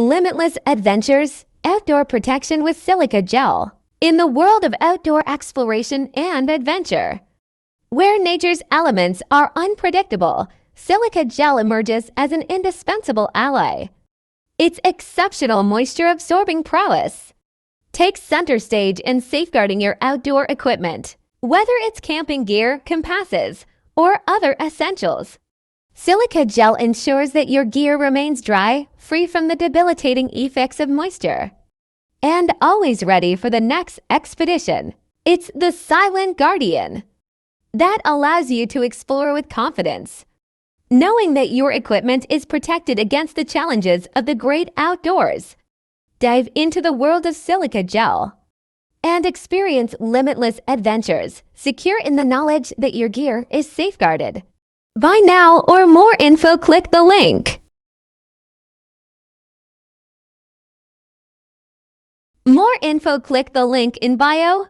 limitless adventures, outdoor protection with silica gel. In the world of outdoor exploration and adventure, where nature's elements are unpredictable, silica gel emerges as an indispensable ally. Its exceptional moisture-absorbing prowess takes center stage in safeguarding your outdoor equipment, whether it's camping gear, compasses, or other essentials. Silica gel ensures that your gear remains dry, free from the debilitating effects of moisture, and always ready for the next expedition. It's the silent guardian that allows you to explore with confidence, knowing that your equipment is protected against the challenges of the great outdoors. Dive into the world of silica gel and experience limitless adventures, secure in the knowledge that your gear is safeguarded. Buy now, or more info, click the link. More info, click the link in bio.